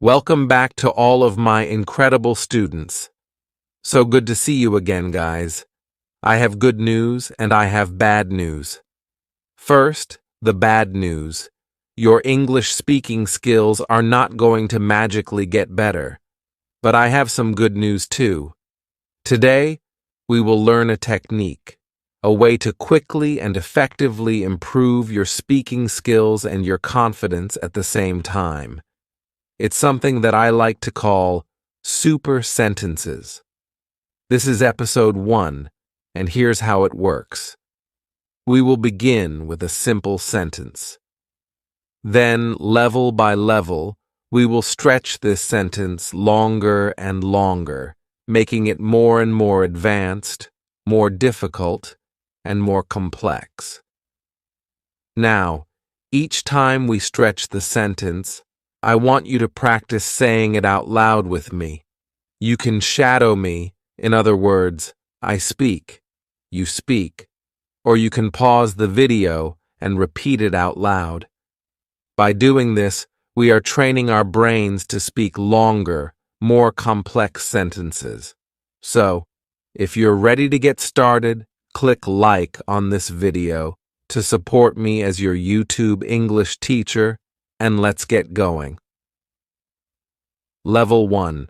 Welcome back to all of my incredible students. So good to see you again, guys. I have good news and I have bad news. First, the bad news. Your English speaking skills are not going to magically get better. But I have some good news too. Today, we will learn a technique, a way to quickly and effectively improve your speaking skills and your confidence at the same time. It's something that I like to call super sentences. This is episode 1, and here's how it works. We will begin with a simple sentence. Then, level by level, we will stretch this sentence longer and longer, making it more and more advanced, more difficult, and more complex. Now, each time we stretch the sentence, I want you to practice saying it out loud with me. You can shadow me, in other words, I speak, you speak, or you can pause the video and repeat it out loud. By doing this, we are training our brains to speak longer, more complex sentences. So, if you're ready to get started, click like on this video to support me as your YouTube English teacher, and let's get going. Level 1.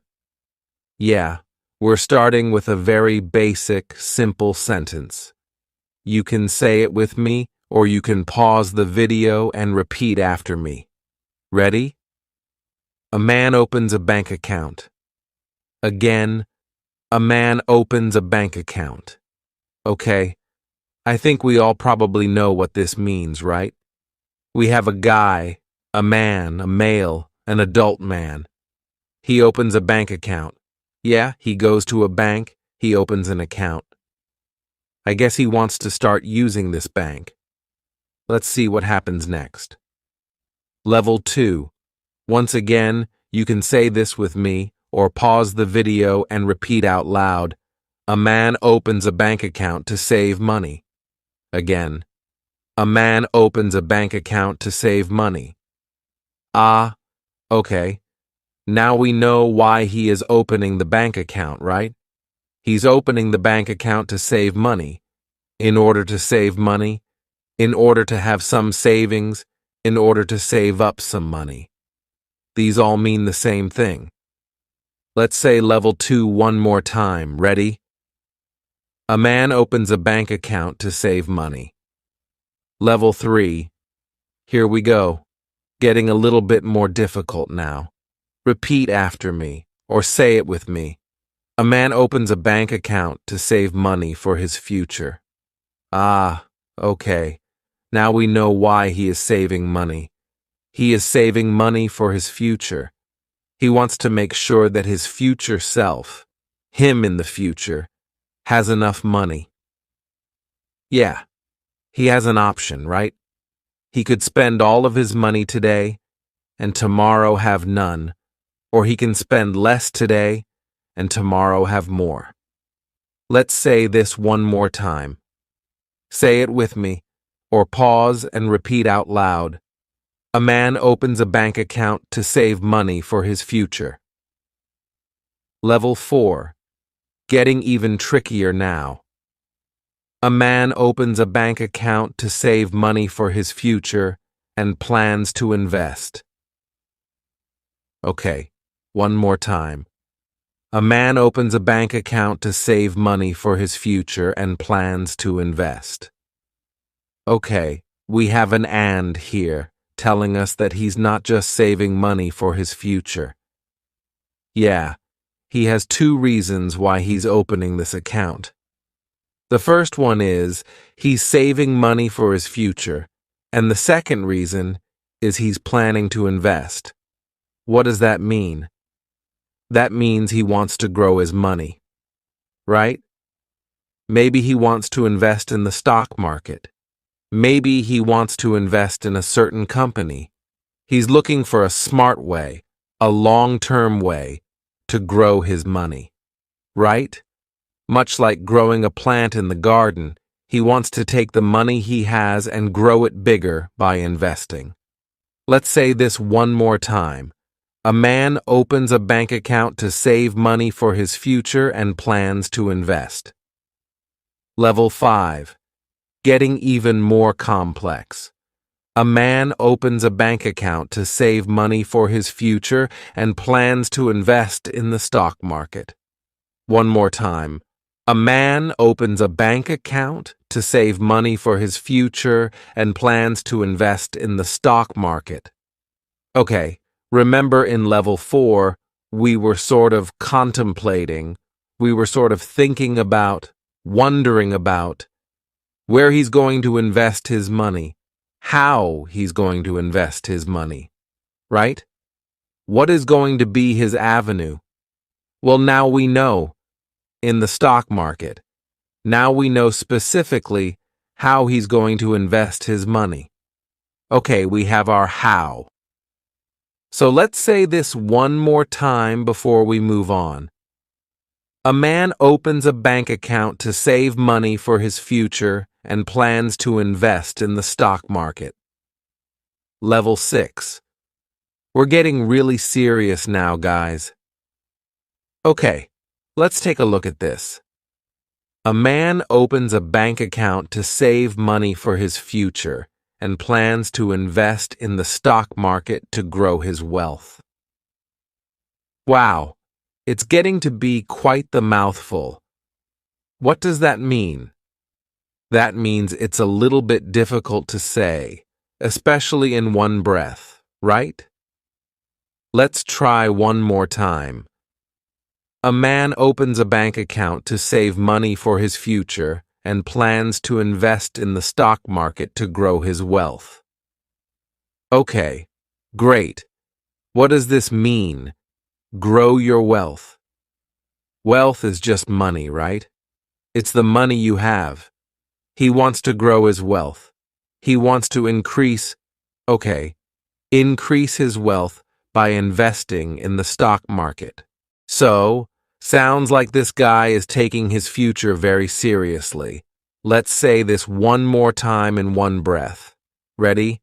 Yeah, we're starting with a very basic, simple sentence. You can say it with me, or you can pause the video and repeat after me. Ready? A man opens a bank account. Again, a man opens a bank account. Okay, I think we all probably know what this means, right? We have a guy, a man, a male, an adult man. He opens a bank account. Yeah, he goes to a bank, he opens an account. I guess he wants to start using this bank. Let's see what happens next. Level 2. Once again, you can say this with me, or pause the video and repeat out loud. A man opens a bank account to save money. Again. A man opens a bank account to save money. Ah, okay. Now we know why he is opening the bank account, right? He's opening the bank account to save money. In order to save money, in order to have some savings, in order to save up some money. These all mean the same thing. Let's say level 2 one more time. Ready? A man opens a bank account to save money. Level 3. Here we go. Getting a little bit more difficult now. Repeat after me, or say it with me. A man opens a bank account to save money for his future. Ah, okay. Now we know why he is saving money. He is saving money for his future. He wants to make sure that his future self, him in the future, has enough money. Yeah, he has an option, right? He could spend all of his money today and tomorrow have none, or he can spend less today and tomorrow have more. Let's say this one more time. Say it with me, or pause and repeat out loud. A man opens a bank account to save money for his future. Level 4. Getting even trickier now. A man opens a bank account to save money for his future and plans to invest. Okay, one more time. A man opens a bank account to save money for his future and plans to invest. Okay, we have an and here, telling us that he's not just saving money for his future. Yeah, he has 2 reasons why he's opening this account. The first one is he's saving money for his future, and the second reason is he's planning to invest. What does that mean? That means he wants to grow his money, right? Maybe he wants to invest in the stock market. Maybe he wants to invest in a certain company. He's looking for a smart way, a long-term way, to grow his money, right? Much like growing a plant in the garden, he wants to take the money he has and grow it bigger by investing. Let's say this one more time. A man opens a bank account to save money for his future and plans to invest. Level 5. Getting even more complex. A man opens a bank account to save money for his future and plans to invest in the stock market. One more time. A man opens a bank account to save money for his future and plans to invest in the stock market. Okay, remember in level 4, we were sort of contemplating, we were sort of thinking about, wondering about where he's going to invest his money, how he's going to invest his money, right? What is going to be his avenue? Well, now we know. In the stock market. Now we know specifically how he's going to invest his money. Okay, we have our how. So let's say this one more time before we move on. A man opens a bank account to save money for his future and plans to invest in the stock market. Level 6. We're getting really serious now, guys. Okay. Let's take a look at this. A man opens a bank account to save money for his future and plans to invest in the stock market to grow his wealth. Wow, it's getting to be quite the mouthful. What does that mean? That means it's a little bit difficult to say, especially in one breath, right? Let's try one more time. A man opens a bank account to save money for his future and plans to invest in the stock market to grow his wealth. Okay, great. What does this mean? Grow your wealth. Wealth is just money, right? It's the money you have. He wants to grow his wealth. He wants to increase his wealth by investing in the stock market. So, sounds like this guy is taking his future very seriously. Let's say this one more time in one breath. Ready?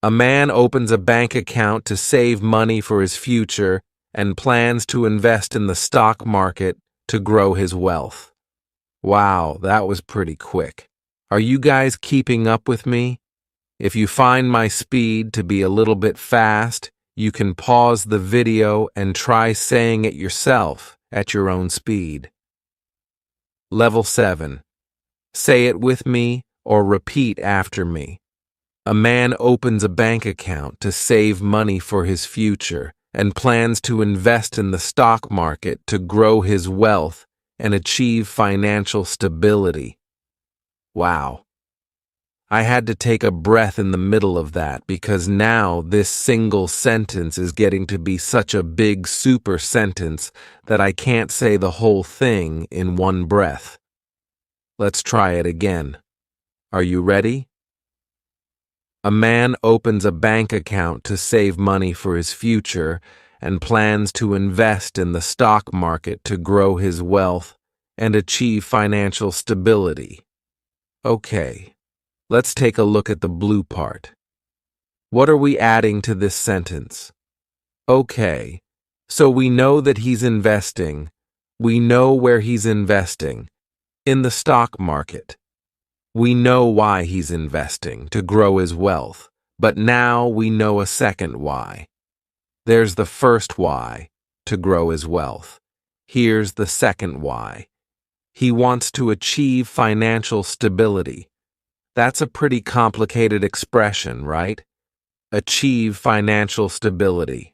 A man opens a bank account to save money for his future and plans to invest in the stock market to grow his wealth. Wow, that was pretty quick. Are you guys keeping up with me? If you find my speed to be a little bit fast, you can pause the video and try saying it yourself at your own speed. Level 7. Say it with me or repeat after me. A man opens a bank account to save money for his future and plans to invest in the stock market to grow his wealth and achieve financial stability. Wow. I had to take a breath in the middle of that because now this single sentence is getting to be such a big super sentence that I can't say the whole thing in one breath. Let's try it again. Are you ready? A man opens a bank account to save money for his future and plans to invest in the stock market to grow his wealth and achieve financial stability. Okay. Let's take a look at the blue part. What are we adding to this sentence? Okay, so we know that he's investing. We know where he's investing. In the stock market. We know why he's investing, to grow his wealth. But now we know a second why. There's the first why, to grow his wealth. Here's the second why. He wants to achieve financial stability. That's a pretty complicated expression, right? Achieve financial stability.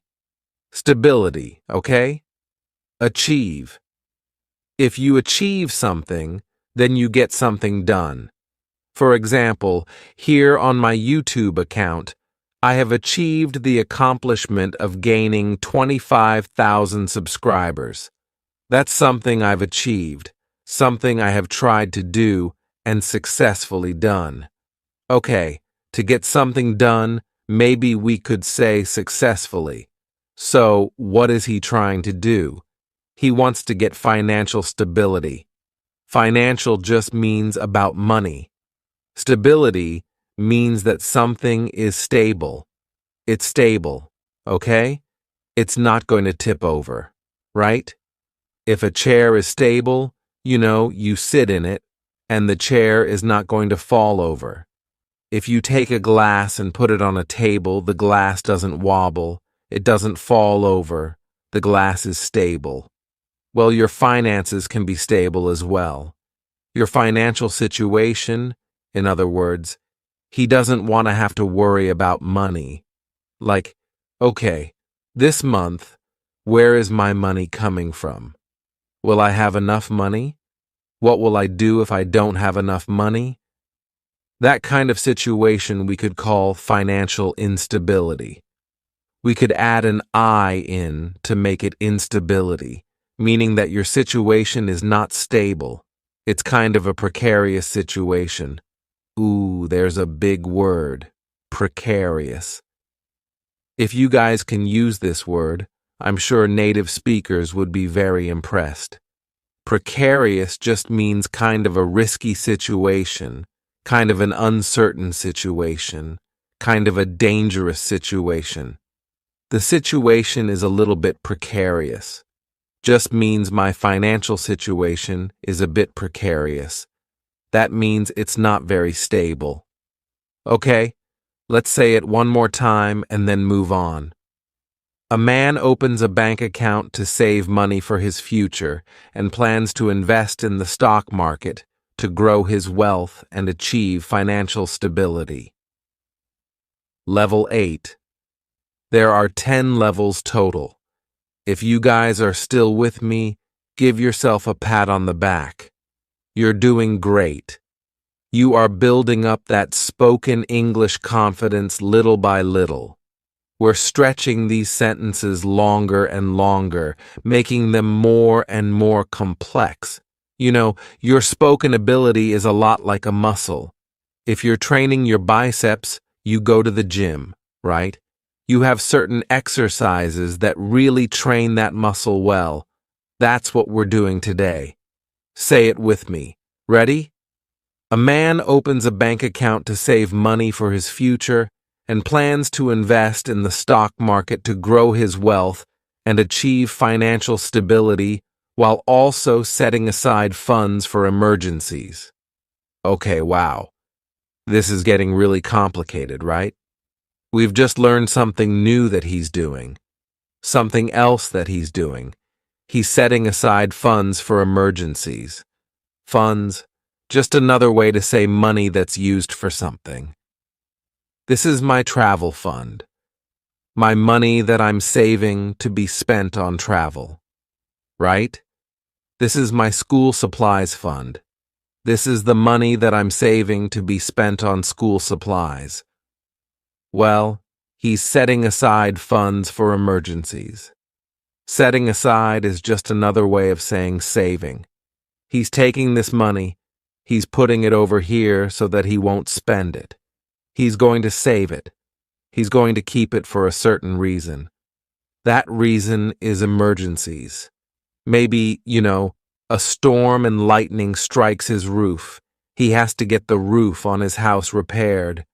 Stability, okay? Achieve. If you achieve something, then you get something done. For example, here on my YouTube account, I have achieved the accomplishment of gaining 25,000 subscribers. That's something I've achieved, something I have tried to do and successfully done. Okay, to get something done, maybe we could say successfully. So, what is he trying to do? He wants to get financial stability. Financial just means about money. Stability means that something is stable. It's stable, okay? it's not going to tip over, right? If a chair is stable, you sit in it, and the chair is not going to fall over. If you take a glass and put it on a table, the glass doesn't wobble, it doesn't fall over, the glass is stable. Well, your finances can be stable as well. Your financial situation, in other words, he doesn't want to have to worry about money. Like, okay, this month, where is my money coming from? Will I have enough money? What will I do if I don't have enough money? That kind of situation we could call financial instability. We could add an I in to make it instability, meaning that your situation is not stable. It's kind of a precarious situation. Ooh, there's a big word, precarious. If you guys can use this word, I'm sure native speakers would be very impressed. Precarious just means kind of a risky situation, kind of an uncertain situation, kind of a dangerous situation. The situation is a little bit precarious. Just means my financial situation is a bit precarious. That means it's not very stable. Okay, let's say it one more time and then move on. A man opens a bank account to save money for his future and plans to invest in the stock market to grow his wealth and achieve financial stability. Level 8. There are 10 levels total. If you guys are still with me, give yourself a pat on the back. You're doing great. You are building up that spoken English confidence little by little. We're stretching these sentences longer and longer, making them more and more complex. Your spoken ability is a lot like a muscle. If you're training your biceps, you go to the gym, right? You have certain exercises that really train that muscle well. That's what we're doing today. Say it with me. Ready? A man opens a bank account to save money for his future and plans to invest in the stock market to grow his wealth and achieve financial stability while also setting aside funds for emergencies. Okay, wow. This is getting really complicated, right? We've just learned something new that he's doing. Something else that he's doing. He's setting aside funds for emergencies. Funds, just another way to say money that's used for something. This is my travel fund. My money that I'm saving to be spent on travel. Right? This is my school supplies fund. This is the money that I'm saving to be spent on school supplies. Well, he's setting aside funds for emergencies. Setting aside is just another way of saying saving. He's taking this money, he's putting it over here so that he won't spend it. He's going to save it. He's going to keep it for a certain reason. That reason is emergencies. Maybe, a storm and lightning strikes his roof. He has to get the roof on his house repaired.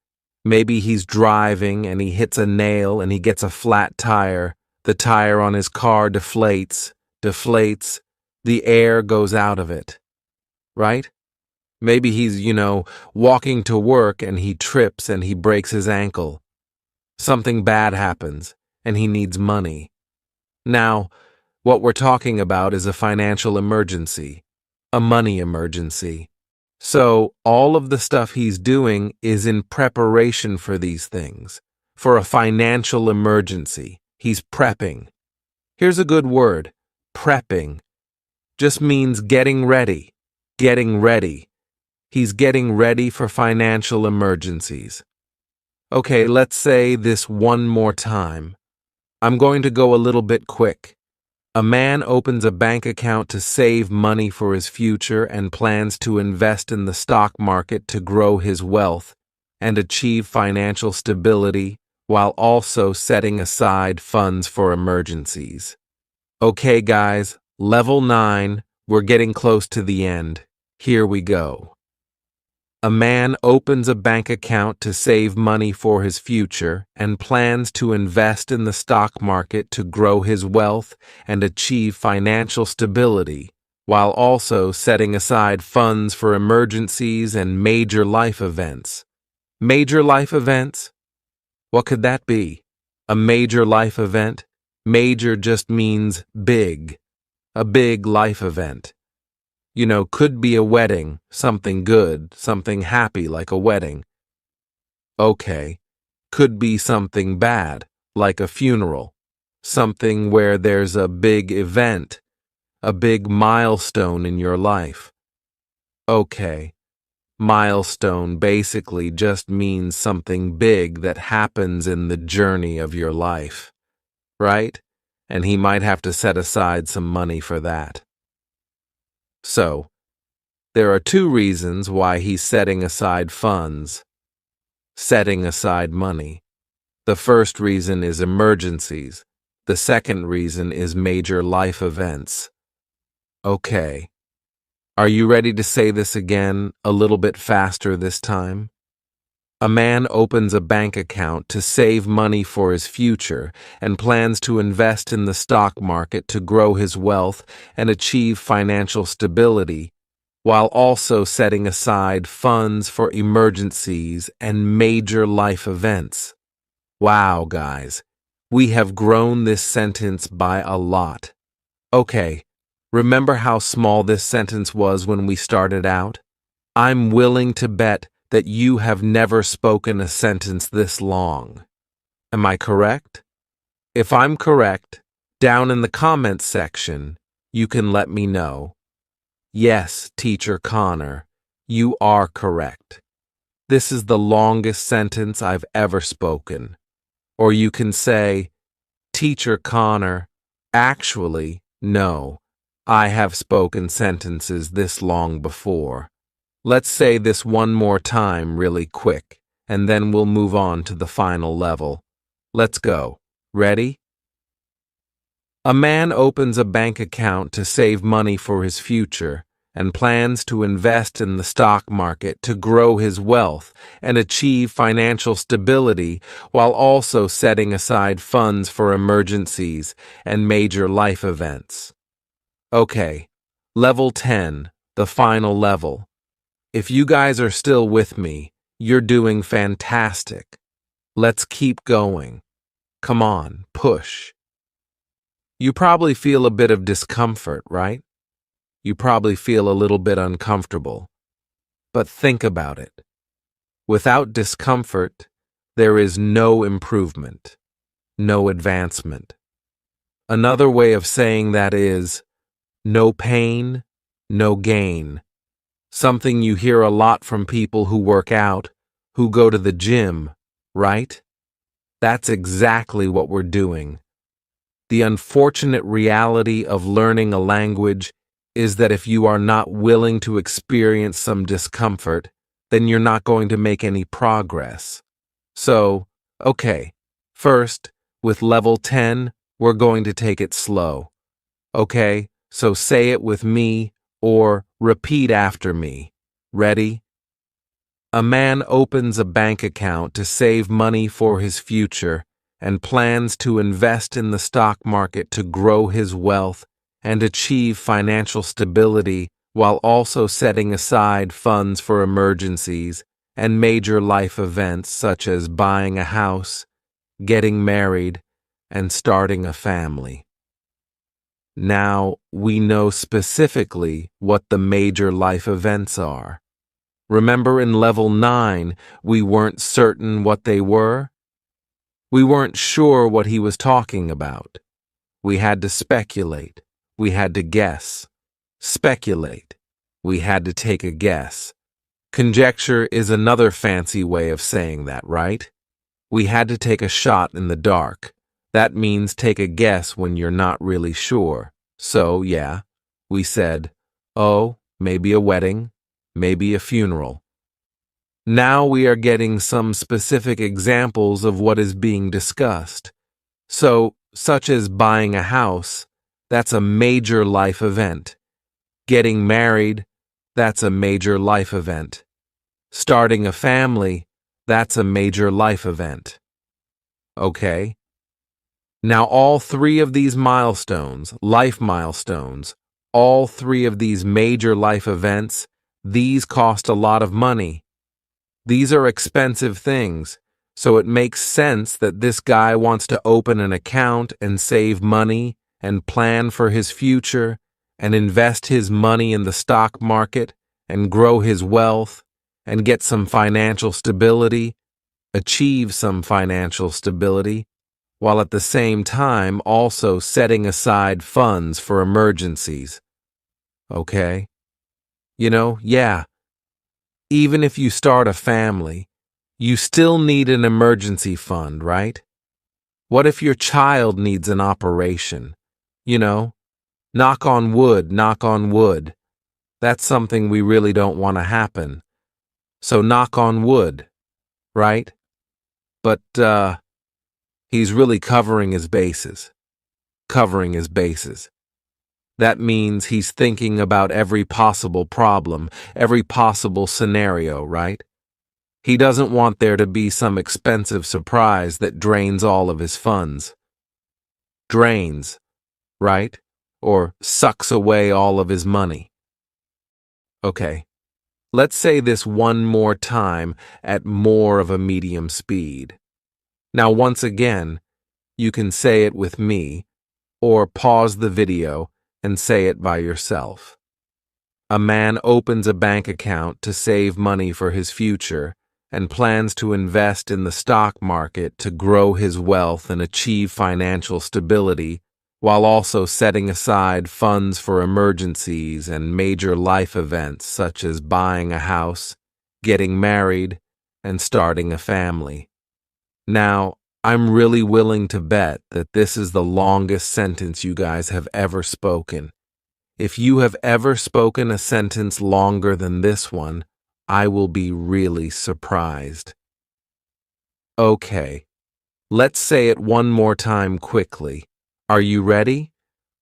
Maybe he's driving and he hits a nail and he gets a flat tire. The tire on his car deflates, the air goes out of it. Right? Maybe he's, walking to work and he trips and he breaks his ankle. Something bad happens and he needs money. Now, what we're talking about is a financial emergency, a money emergency. So all of the stuff he's doing is in preparation for these things, for a financial emergency. He's prepping. Here's a good word, prepping. Just means getting ready, getting ready. He's getting ready for financial emergencies. Okay, let's say this one more time. I'm going to go a little bit quick. A man opens a bank account to save money for his future and plans to invest in the stock market to grow his wealth and achieve financial stability while also setting aside funds for emergencies. Okay, guys, level 9, we're getting close to the end. Here we go. A man opens a bank account to save money for his future and plans to invest in the stock market to grow his wealth and achieve financial stability, while also setting aside funds for emergencies and major life events. Major life events? What could that be? A major life event? Major just means big. A big life event. Could be a wedding, something good, something happy like a wedding. Okay. Could be something bad, like a funeral. Something where there's a big event, a big milestone in your life. Okay. Milestone basically just means something big that happens in the journey of your life, right? And he might have to set aside some money for that. So, there are two reasons why he's setting aside funds, setting aside money. The first reason is emergencies. The second reason is major life events. Okay. Are you ready to say this again, a little bit faster this time? A man opens a bank account to save money for his future and plans to invest in the stock market to grow his wealth and achieve financial stability, while also setting aside funds for emergencies and major life events. Wow, guys, we have grown this sentence by a lot. Okay, remember how small this sentence was when we started out? I'm willing to bet that you have never spoken a sentence this long. Am I correct? If I'm correct, down in the comments section, you can let me know. Yes, Teacher Connor, you are correct. This is the longest sentence I've ever spoken. Or you can say, Teacher Connor, actually, no, I have spoken sentences this long before. Let's say this one more time really quick, and then we'll move on to the final level. Let's go. Ready? A man opens a bank account to save money for his future and plans to invest in the stock market to grow his wealth and achieve financial stability while also setting aside funds for emergencies and major life events. Okay, level 10, the final level. If you guys are still with me, you're doing fantastic. Let's keep going. Come on, push. You probably feel a bit of discomfort, right? You probably feel a little bit uncomfortable. But think about it. Without discomfort, there is no improvement, no advancement. Another way of saying that is, no pain, no gain. Something you hear a lot from people who work out, who go to the gym, right? That's exactly what we're doing. The unfortunate reality of learning a language is that if you are not willing to experience some discomfort, then you're not going to make any progress. So, okay, first, with level 10, we're going to take it slow. Okay, so say it with me or repeat after me. Ready? A man opens a bank account to save money for his future and plans to invest in the stock market to grow his wealth and achieve financial stability while also setting aside funds for emergencies and major life events such as buying a house, getting married, and starting a family. Now, we know specifically what the major life events are. Remember in level 9, we weren't certain what they were? We weren't sure what he was talking about. We had to speculate. We had to guess. Speculate. We had to take a guess. Conjecture is another fancy way of saying that, right? We had to take a shot in the dark. That means take a guess when you're not really sure. So, yeah, we said, oh, maybe a wedding, maybe a funeral. Now we are getting some specific examples of what is being discussed. So, such as buying a house, that's a major life event. Getting married, that's a major life event. Starting a family, that's a major life event. Okay? Now all three of these milestones, life milestones, all three of these major life events, these cost a lot of money. These are expensive things, so it makes sense that this guy wants to open an account and save money and plan for his future and invest his money in the stock market and grow his wealth and get some financial stability, achieve some financial stability, while at the same time also setting aside funds for emergencies. Okay? Yeah, even if you start a family, you still need an emergency fund, right? What if your child needs an operation? Knock on wood, knock on wood. That's something we really don't want to happen. So knock on wood, right? But, he's really covering his bases. Covering his bases. That means he's thinking about every possible problem, every possible scenario, right? He doesn't want there to be some expensive surprise that drains all of his funds. Drains, right? Or sucks away all of his money. Okay, let's say this one more time at more of a medium speed. Now, once again, you can say it with me, or pause the video and say it by yourself. A man opens a bank account to save money for his future and plans to invest in the stock market to grow his wealth and achieve financial stability, while also setting aside funds for emergencies and major life events such as buying a house, getting married, and starting a family. Now, I'm really willing to bet that this is the longest sentence you guys have ever spoken. If you have ever spoken a sentence longer than this one, I will be really surprised. Okay, let's say it one more time quickly. Are you ready?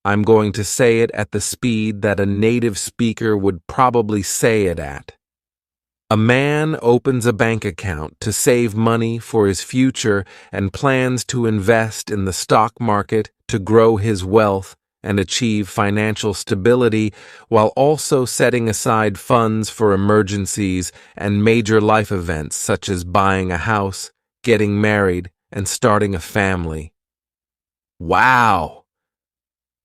I'm going to say it at the speed that a native speaker would probably say it at. A man opens a bank account to save money for his future and plans to invest in the stock market to grow his wealth and achieve financial stability, while also setting aside funds for emergencies and major life events such as buying a house, getting married, and starting a family. Wow!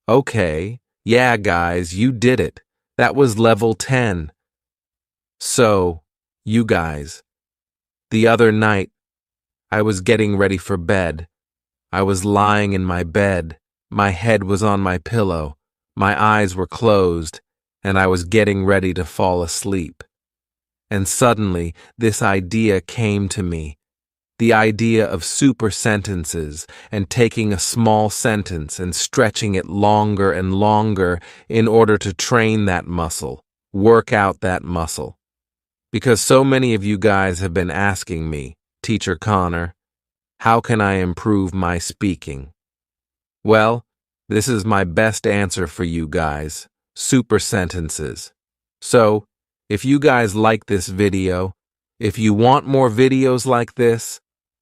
Okay, yeah guys, you did it. That was level 10. So, you guys, the other night, I was getting ready for bed. I was lying in my bed. My head was on my pillow, my eyes were closed, and I was getting ready to fall asleep. And suddenly, this idea came to me. The idea of super sentences and taking a small sentence and stretching it longer and longer in order to train that muscle, work out that muscle. Because so many of you guys have been asking me, Teacher Connor, how can I improve my speaking? Well, this is my best answer for you guys, super sentences. So, if you guys like this video, if you want more videos like this,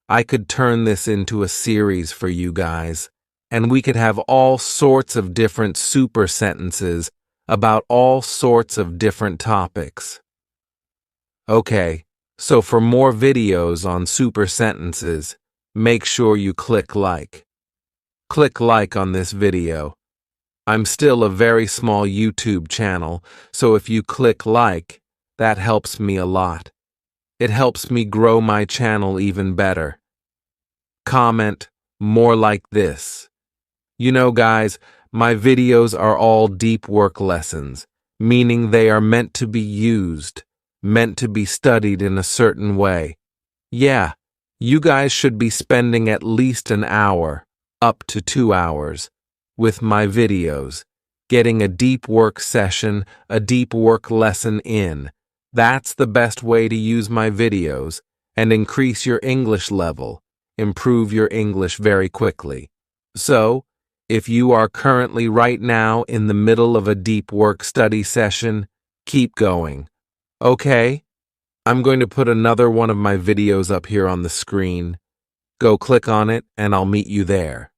I could turn this into a series for you guys, and we could have all sorts of different super sentences about all sorts of different topics. Okay, so for more videos on super sentences, make sure you click like. Click like on this video. I'm still a very small YouTube channel, so if you click like, that helps me a lot. It helps me grow my channel even better. Comment more like this. Guys, my videos are all deep work lessons, meaning they are meant to be used, meant to be studied in a certain way. Yeah, you guys should be spending at least an hour, up to 2 hours, with my videos, getting a deep work session, a deep work lesson in. That's the best way to use my videos and increase your English level, improve your English very quickly. So, if you are currently right now in the middle of a deep work study session, keep going. Okay? I'm going to put another one of my videos up here on the screen. Go click on it and I'll meet you there.